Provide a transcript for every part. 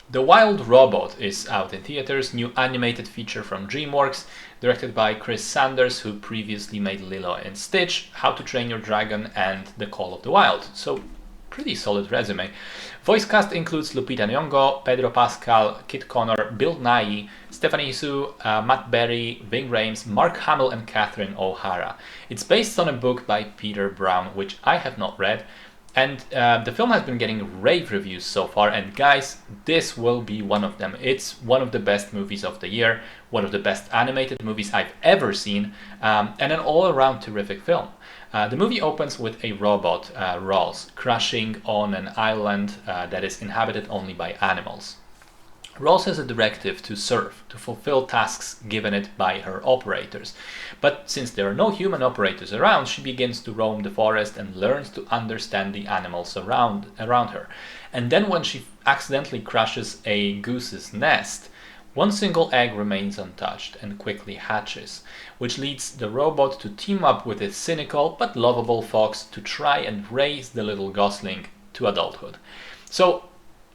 The Wild Robot is out in theaters, new animated feature from DreamWorks, directed by Chris Sanders, who previously made Lilo and Stitch, How to Train Your Dragon, and The Call of the Wild. So, pretty solid resume. Voice cast includes Lupita Nyong'o, Pedro Pascal, Kit Connor, Bill Nighy, Stephanie Hsu, Matt Berry, Ving Rhames, Mark Hamill, and Catherine O'Hara. It's based on a book by Peter Brown, which I have not read, and the film has been getting rave reviews so far, and guys, this will be one of them. It's one of the best movies of the year, one of the best animated movies I've ever seen, and an all-around terrific film. The movie opens with a robot, Ross, crashing on an island that is inhabited only by animals. Ross has a directive to serve, to fulfill tasks given it by her operators. But since there are no human operators around, she begins to roam the forest and learns to understand the animals around her. And then when she accidentally crushes a goose's nest, one single egg remains untouched and quickly hatches, which leads the robot to team up with its cynical but lovable fox to try and raise the little gosling to adulthood. So,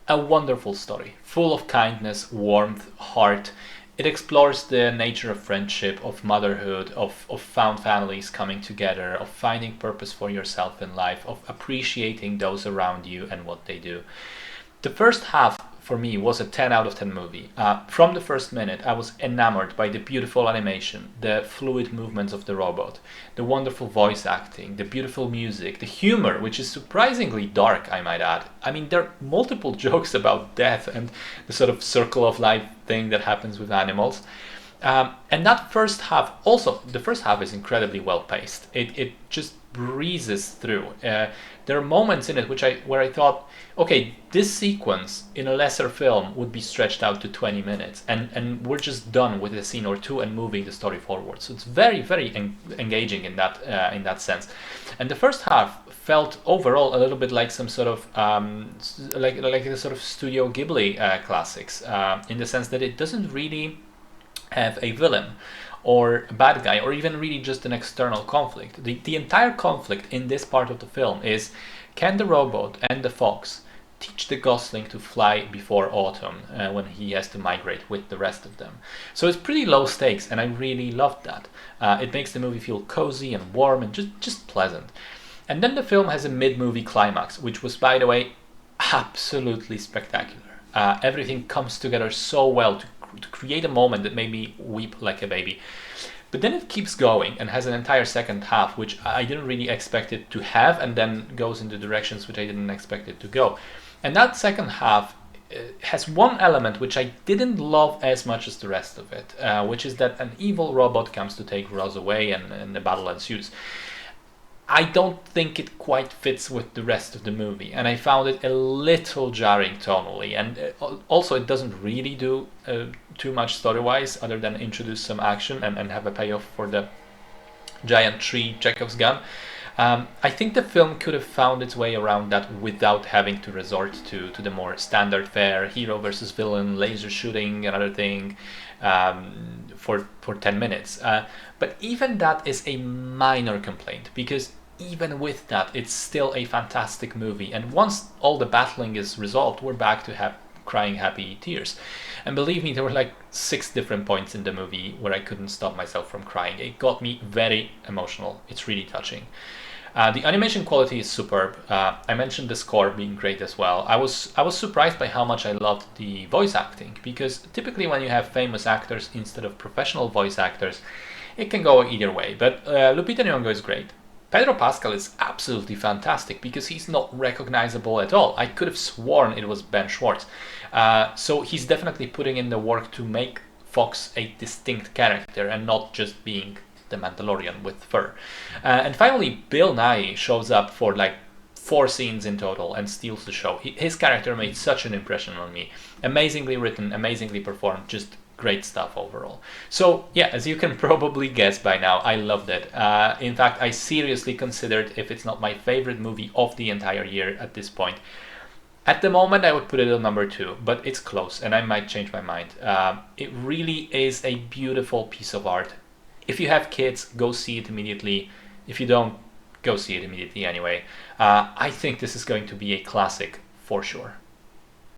a wonderful story, full of kindness, warmth, heart. It explores the nature of friendship, of motherhood, of found families coming together, of finding purpose for yourself in life, of appreciating those around you and what they do. The first half for me was a 10 out of 10 movie. From the first minute, I was enamored by the beautiful animation, the fluid movements of the robot, the wonderful voice acting, the beautiful music, the humor, which is surprisingly dark, I might add. I mean, there are multiple jokes about death and the sort of circle of life thing that happens with animals. And that first half, also, the first half is incredibly well paced. It just breezes through. There are moments in it where I thought, okay, this sequence in a lesser film would be stretched out to 20 minutes, and we're just done with a scene or two and moving the story forward. So it's very, very engaging in that sense. And the first half felt overall a little bit like some sort of like the sort of Studio Ghibli classics, in the sense that it doesn't really have a villain or a bad guy, or even really just an external conflict. The entire conflict in this part of the film is, can the robot and the fox teach the gosling to fly before autumn, when he has to migrate with the rest of them? So it's pretty low stakes, and I really loved that. It makes the movie feel cozy and warm and just pleasant. And then the film has a mid-movie climax, which was, by the way, absolutely spectacular. Everything comes together so well to create a moment that made me weep like a baby. But then it keeps going and has an entire second half, which I didn't really expect it to have, and then goes into directions which I didn't expect it to go. And that second half has one element which I didn't love as much as the rest of it, which is that an evil robot comes to take Roz away, and the battle ensues. I don't think it quite fits with the rest of the movie, and I found it a little jarring tonally, and also it doesn't really do too much story-wise other than introduce some action and have a payoff for the giant tree Chekhov's gun. I think the film could have found its way around that without having to resort to the more standard fare hero versus villain, laser shooting, another thing, for 10 minutes. But even that is a minor complaint, because even with that, it's still a fantastic movie. And once all the battling is resolved, we're back to crying happy tears. And believe me, there were like 6 different points in the movie where I couldn't stop myself from crying. It got me very emotional. It's really touching. The animation quality is superb. I mentioned the score being great as well. I was surprised by how much I loved the voice acting, because typically when you have famous actors instead of professional voice actors, it can go either way. But Lupita Nyong'o is great. Pedro Pascal is absolutely fantastic because he's not recognizable at all. I could have sworn it was Ben Schwartz. So he's definitely putting in the work to make Fox a distinct character and not just being the Mandalorian with fur. And finally, Bill Nighy shows up for like 4 scenes in total and steals the show. His character made such an impression on me. Amazingly written, amazingly performed, just great stuff overall. So yeah, as you can probably guess by now, I loved it. In fact, I seriously considered if it's not my favorite movie of the entire year at this point. At the moment, I would put it on number 2, but it's close and I might change my mind. It really is a beautiful piece of art. If you have kids, go see it immediately. If you don't, go see it immediately anyway. I think this is going to be a classic for sure.